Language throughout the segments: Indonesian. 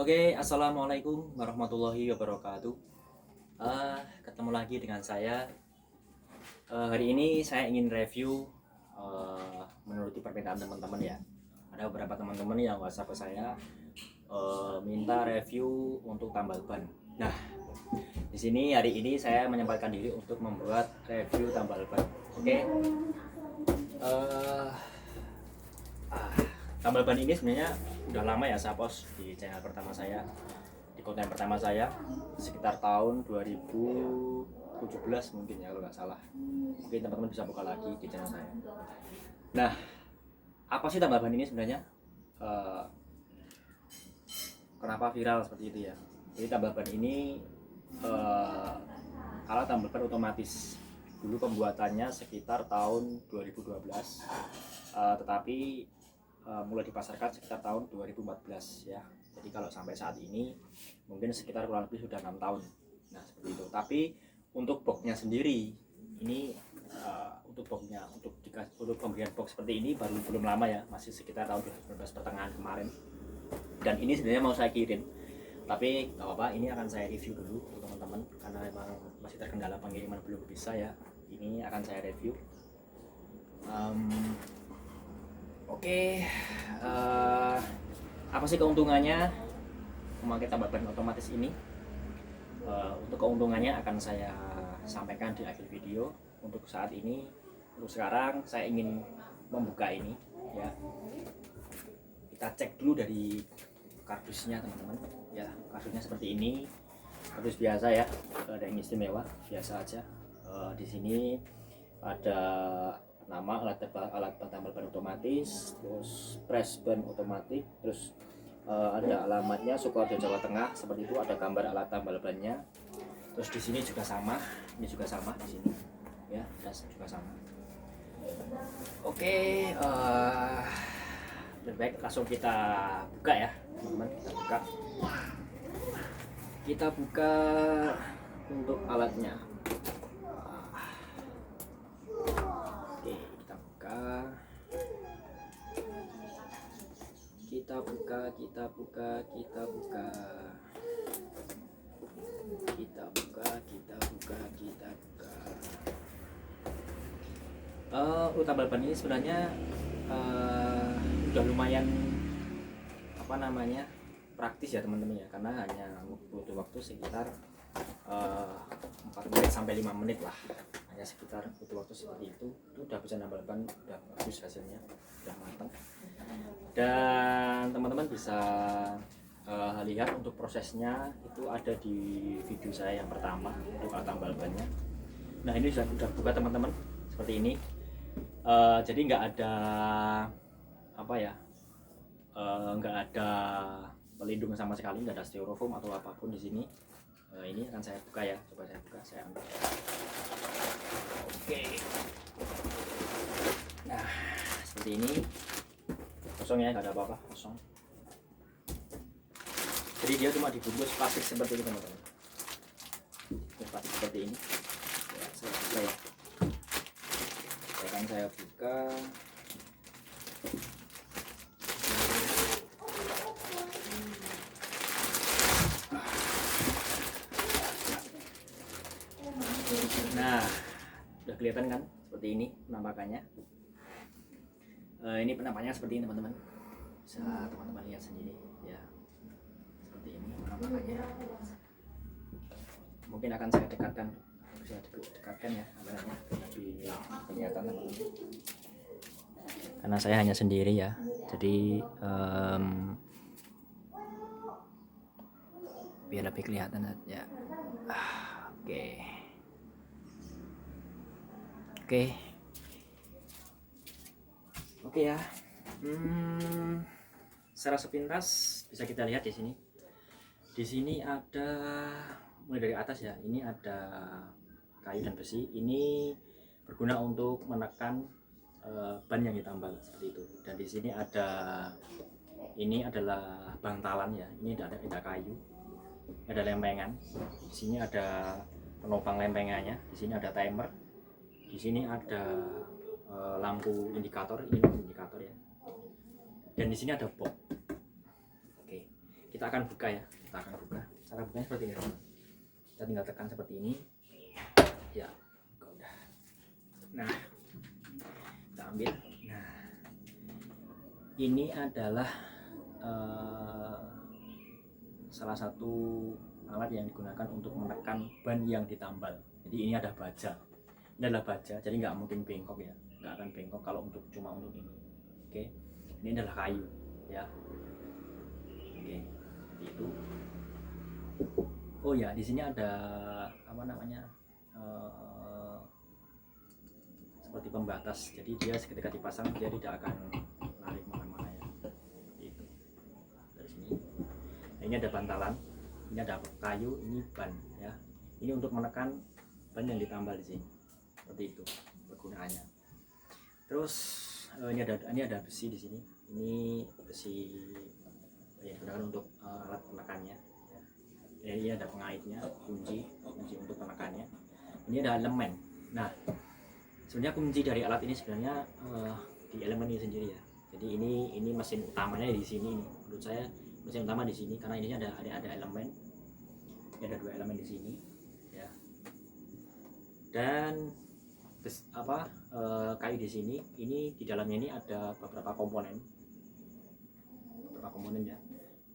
Oke, assalamualaikum warahmatullahi wabarakatuh. Ketemu lagi dengan saya. Hari ini saya ingin review menuruti permintaan teman-teman ya. Ada beberapa teman-teman yang WhatsApp ke saya minta review untuk tambal ban. Nah, di sini hari ini saya menyempatkan diri untuk membuat review tambal ban. Oke. Uh, Tambal ban ini sebenarnya udah lama ya saya post di channel pertama saya, di konten pertama saya sekitar tahun 2017 mungkin ya kalau nggak salah. Mungkin teman-teman bisa buka lagi di channel saya. Nah, apa sih tambal ban ini sebenarnya? Kenapa viral seperti itu ya? Jadi tambal ban ini alat tambal ban otomatis. Dulu pembuatannya sekitar tahun 2012, tetapi mulai dipasarkan sekitar tahun 2014 ya. Jadi kalau sampai saat ini mungkin sekitar kurang lebih sudah 6 tahun. Nah, seperti itu. Tapi untuk boxnya sendiri ini untuk boxnya untuk pemberian box seperti ini baru belum lama ya, masih sekitar tahun 2019 pertengahan kemarin. Dan ini sebenarnya mau saya kirim, tapi nggak apa-apa, ini akan saya review dulu untuk teman-teman karena memang masih terkendala pengiriman belum bisa ya. Ini akan saya review. Oke, apa sih keuntungannya memakai tambal ban otomatis ini? Untuk keuntungannya akan saya sampaikan di akhir video. Untuk saat ini, untuk sekarang saya ingin membuka ini ya. Kita cek dulu dari kardusnya teman-teman ya. Kardusnya seperti ini, kardus biasa ya, ada yang istimewa biasa aja. Di sini ada nama alat tambal ban otomatis, terus press ban otomatis, terus ada alamatnya Sukoharjo Jawa Tengah seperti itu, ada gambar alat tambal bannya. Terus di sini juga sama, ini juga sama di sini ya, das juga sama. Oke, lebih baik langsung kita buka ya teman-teman. Kita buka untuk alatnya. Oke, kita buka, kita buka, kita buka, kita buka, kita buka, kita buka, kita buka. Tambal ban ini sebenarnya udah lumayan apa namanya praktis ya teman-teman ya, karena hanya butuh waktu sekitar 4 menit sampai 5 menit lah, hanya sekitar butuh waktu seperti itu udah bisa nambal ban, udah bagus hasilnya, udah matang. Dan teman-teman bisa lihat untuk prosesnya itu ada di video saya yang pertama untuk alat tambal bannya. Nah, ini sudah buka teman-teman seperti ini. Jadi nggak ada apa ya, nggak ada pelindung sama sekali, nggak ada styrofoam atau apapun di sini. Ini akan saya buka ya, coba saya buka, saya ambil. Oke. Nah, seperti ini, kosong ya, nggak ada apa-apa, kosong. Jadi dia cuma dibungkus plastik seperti ini teman-teman, plastik seperti ini ya. Saya buka ya, akan saya buka. Nah, udah kelihatan kan seperti ini penampakannya. Ini penampakannya seperti ini teman-teman, bisa teman-teman lihat sendiri ya, seperti ini penampakannya. Mungkin akan saya dekatkan, bisa dekatkan ya kameranya lebih kelihatan teman-teman, karena saya hanya sendiri ya, jadi biar lebih kelihatan aja. Oke. Oke ya. Secara sepintas bisa kita lihat di sini. Di sini ada, mulai dari atas ya, ini ada kayu dan besi. Ini berguna untuk menekan ban yang ditambal seperti itu. Dan di sini ada, ini adalah bantalan ya. Ini ada kayu, ada lempengan. Di sini ada penopang lempengannya. Di sini ada timer. Di sini ada lampu indikator, ini lampu indikator ya. Dan di sini ada box. Oke, kita kita akan buka ya, cara bukanya seperti ini teman. Kita tinggal tekan seperti ini ya, udah. Nah, kita ambil. Nah, ini adalah salah satu alat yang digunakan untuk menekan ban yang ditambal. Jadi ini ada baja, ini adalah baja, jadi nggak mungkin bengkok ya, nggak akan bengkok kalau cuma untuk ini. Oke, ini adalah kayu ya. Oke, seperti itu. Oh ya, di sini ada apa namanya, seperti pembatas, jadi dia ketika dipasang dia tidak akan lari kemana-mana ya. Seperti itu. Dari sini, nah, ini ada bantalan, ini ada kayu, ini ban ya. Ini untuk menekan ban yang ditambal di sini. Seperti itu kegunaannya. Terus ini ada besi di sini. Ini besi ya, digunakan untuk alat penekannya. Ya, ini ada pengaitnya, kunci untuk penekannya. Ini ada elemen. Nah, sebenarnya kunci dari alat ini sebenarnya di elemen ini sendiri ya. Jadi ini mesin utamanya di sini. Menurut saya mesin utama di sini karena ini ada elemen. Ini ada 2 elemen di sini ya. Dan kayu di sini, ini di dalamnya ini ada beberapa komponen ya.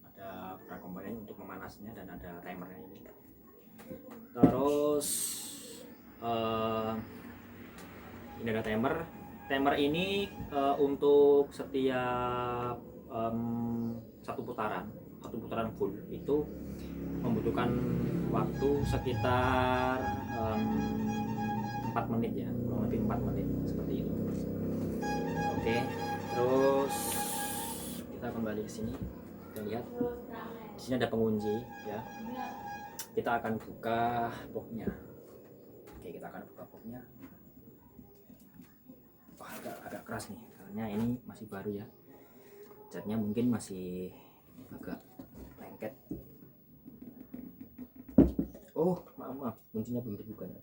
Ada beberapa komponen untuk memanasnya dan ada timernya ini. Terus ini ada timer ini untuk setiap satu putaran full itu membutuhkan waktu sekitar 4 menit ya, kurang lebih 4 menit seperti itu. Oke, terus kita kembali ke sini. Kita lihat di sini ada pengunci ya. Kita akan buka boxnya. Oke, kita akan buka boxnya. Wah, agak keras nih karena ini masih baru ya, catnya mungkin masih agak lengket. Oh, maaf, kuncinya belum dibuka ya.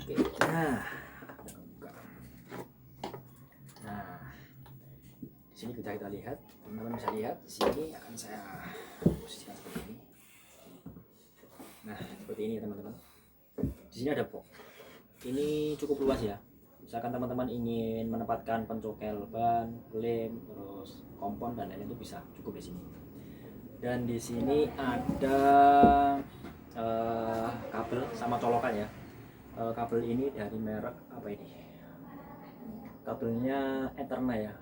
Oke, nah, di sini kita lihat, teman-teman bisa lihat. Di sini akan saya posisikan seperti ini. Nah, seperti ini teman-teman. Di sini ada box. Ini cukup luas ya. Misalkan teman-teman ingin menempatkan pencokel ban, lem, terus kompon dan lain-lain itu bisa cukup di sini. Dan di sini ada kabel sama colokan ya. Kabel ini dari merek apa ini? Kabelnya Eterna ya.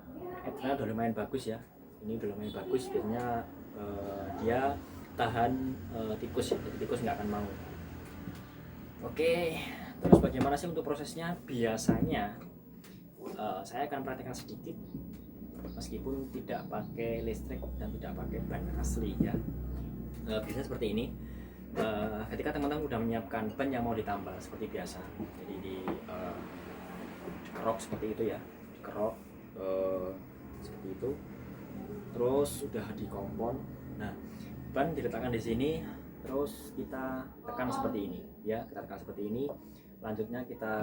Eterna udah lumayan bagus ya. Ini udah lumayan bagus, biasanya dia tahan tikus ya. Jadi tikus nggak akan mau. Oke, terus bagaimana sih untuk prosesnya? Biasanya saya akan praktekkan sedikit, meskipun tidak pakai listrik dan tidak pakai ban asli ya. Biasanya seperti ini. Ketika teman-teman udah menyiapkan ban yang mau ditambal seperti biasa, jadi dikerok seperti itu ya, dikerok seperti itu, terus sudah dikompon. Nah, ban diletakkan di sini, terus kita tekan seperti ini ya, kita tekan seperti ini. Lanjutnya kita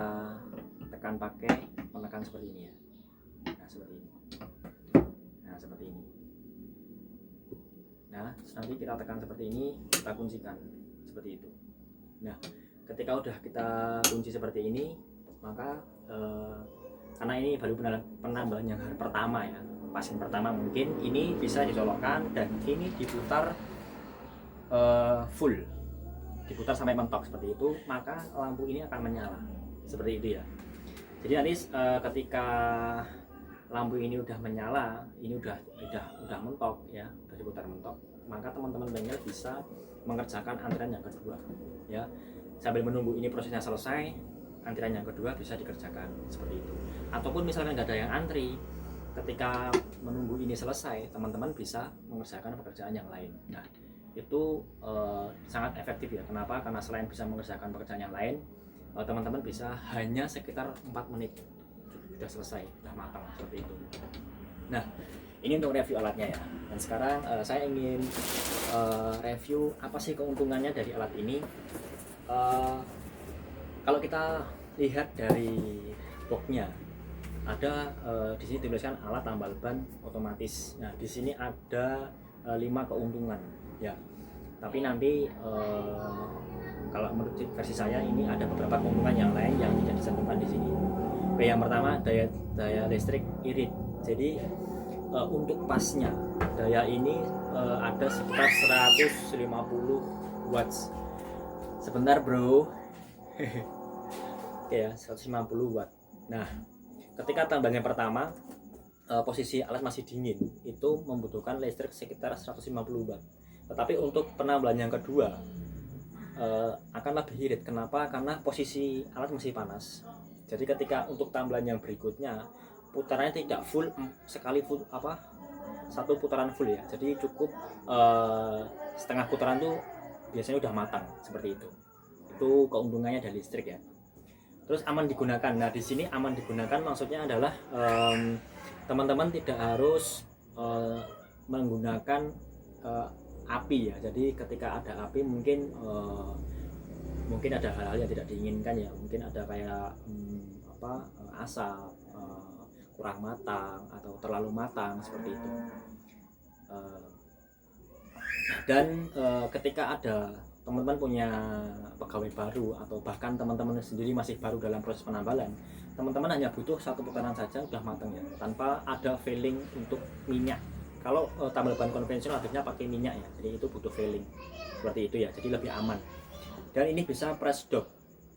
tekan pakai penekan seperti ini ya. Nah, seperti ini. Nah, seperti ini. Nah, nanti kita tekan seperti ini, kita kuncikan seperti itu. Nah, ketika udah kita kunci seperti ini, maka karena ini baru penambahan yang hari pertama ya, pasien pertama, mungkin ini bisa dicolokkan dan ini diputar full, diputar sampai mentok seperti itu, maka lampu ini akan menyala seperti itu ya. Jadi nanti ketika lampu ini udah menyala, ini udah mentok ya, udah diputar mentok, maka teman-teman bengkel bisa mengerjakan antrian yang kedua ya. Sambil menunggu ini prosesnya selesai, antrian yang kedua bisa dikerjakan seperti itu. Ataupun misalkan nggak ada yang antri, ketika menunggu ini selesai, teman-teman bisa mengerjakan pekerjaan yang lain. Nah, itu sangat efektif ya. Kenapa? Karena selain bisa mengerjakan pekerjaan yang lain, teman-teman bisa hanya sekitar 4 menit sudah selesai, sudah matang seperti itu. Nah, ini untuk review alatnya ya. Dan sekarang saya ingin review apa sih keuntungannya dari alat ini. Kalau kita lihat dari boxnya, ada di sini dituliskan alat tambal ban otomatis. Nah, di sini ada 5 keuntungan ya. Tapi nanti kalau menurut versi saya ini ada beberapa keuntungan yang lain yang tidak dicantumkan di sini. Yang pertama daya listrik irit. Jadi untuk pasnya daya ini ada sekitar 150 watts. Sebentar bro. Ya 150 watt. Nah ketika tambahan yang pertama posisi alat masih dingin itu membutuhkan listrik sekitar 150 watt. Tetapi untuk penambahan yang kedua akan lebih irit. Kenapa? Karena posisi alat masih panas. Jadi ketika untuk tambahan yang berikutnya putarannya tidak full sekali full satu putaran full ya. Jadi cukup setengah putaran tuh biasanya udah matang seperti itu. Itu keuntungannya dari listrik ya. Terus aman digunakan. Nah di sini aman digunakan maksudnya adalah teman-teman tidak harus menggunakan api ya. Jadi ketika ada api mungkin ada hal-hal yang tidak diinginkan ya. Mungkin ada kayak asap kurang matang atau terlalu matang seperti itu. Dan ketika ada teman-teman punya pegawai baru atau bahkan teman-teman sendiri masih baru dalam proses penambalan, teman-teman hanya butuh satu putaran saja udah matang ya, tanpa ada filling untuk minyak. Kalau tambal ban konvensional habisnya pakai minyak ya, jadi itu butuh filling seperti itu ya, jadi lebih aman. Dan ini bisa press dop.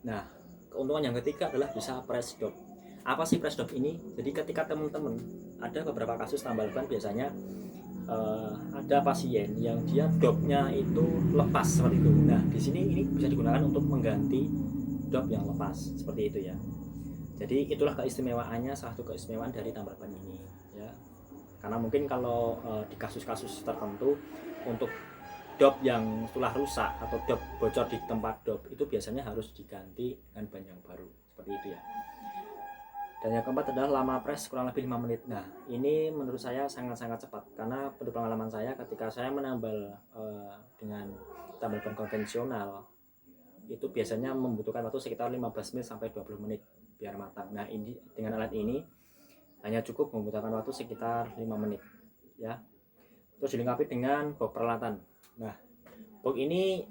Nah keuntungan yang ketiga adalah bisa press dop. Apa sih press dop ini? Jadi ketika teman-teman ada beberapa kasus tambal ban biasanya ada pasien yang dia dopnya itu lepas seperti itu. Nah di sini ini bisa digunakan untuk mengganti dop yang lepas seperti itu ya. Jadi itulah keistimewaannya, salah satu keistimewaan dari tambal ban ini ya. Karena mungkin kalau di kasus-kasus tertentu untuk dop yang telah rusak atau dop bocor di tempat dop itu biasanya harus diganti dengan ban yang baru seperti itu ya. Dan yang keempat adalah lama press kurang lebih 5 menit. Nah ini menurut saya sangat-sangat cepat, karena pada pengalaman saya ketika saya menambal dengan tambal ban konvensional itu biasanya membutuhkan waktu sekitar 15 menit sampai 20 menit biar matang. Nah ini dengan alat ini hanya cukup membutuhkan waktu sekitar 5 menit ya. Terus dilengkapi dengan box peralatan. Nah box ini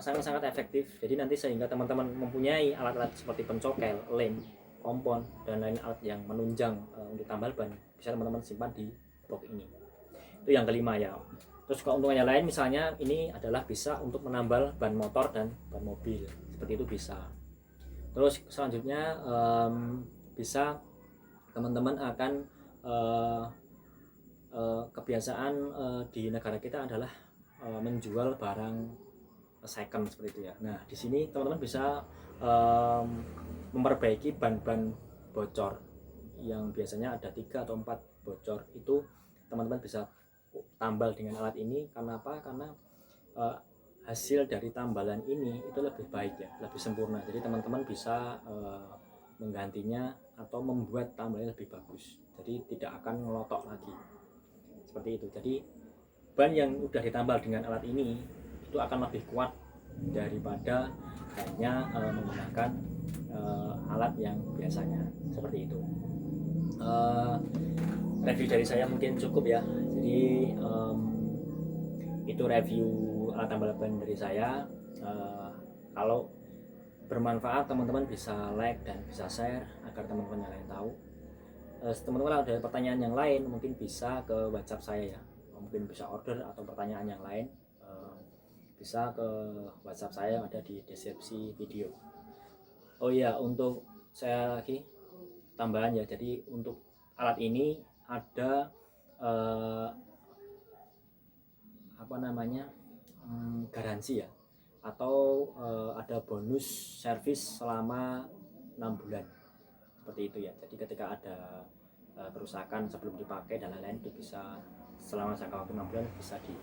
sangat-sangat efektif. Jadi nanti sehingga teman-teman mempunyai alat-alat seperti pencokel, lem, kompon dan lain alat yang menunjang untuk tambal ban bisa teman-teman simpan di box ini. Itu yang kelima ya. Terus keuntungannya lain misalnya ini adalah bisa untuk menambal ban motor dan ban mobil seperti itu bisa. Terus selanjutnya bisa teman-teman akan kebiasaan di negara kita adalah menjual barang second seperti itu ya. Nah di sini teman-teman bisa memperbaiki ban-ban bocor yang biasanya ada 3 atau 4 bocor, itu teman-teman bisa tambal dengan alat ini. Karena apa? Karena hasil dari tambalan ini itu lebih baik ya, lebih sempurna. Jadi teman-teman bisa menggantinya atau membuat tambalannya lebih bagus, jadi tidak akan ngelotok lagi seperti itu. Jadi ban yang udah ditambal dengan alat ini itu akan lebih kuat daripada hanya menggunakan alat yang biasanya seperti itu. Review dari saya mungkin cukup ya. Jadi itu review alat tambal ban dari saya. Kalau bermanfaat teman-teman bisa like dan bisa share agar teman-teman yang lain tahu. Teman-teman ada pertanyaan yang lain mungkin bisa ke WhatsApp saya ya, mungkin bisa order atau pertanyaan yang lain bisa ke WhatsApp saya yang ada di deskripsi video. Oh iya, untuk saya lagi tambahan ya, jadi untuk alat ini ada garansi ya, atau ada bonus servis selama 6 bulan seperti itu ya. Jadi ketika ada kerusakan sebelum dipakai dan lain-lain itu bisa selama jangka waktu 6 bulan bisa digunakan.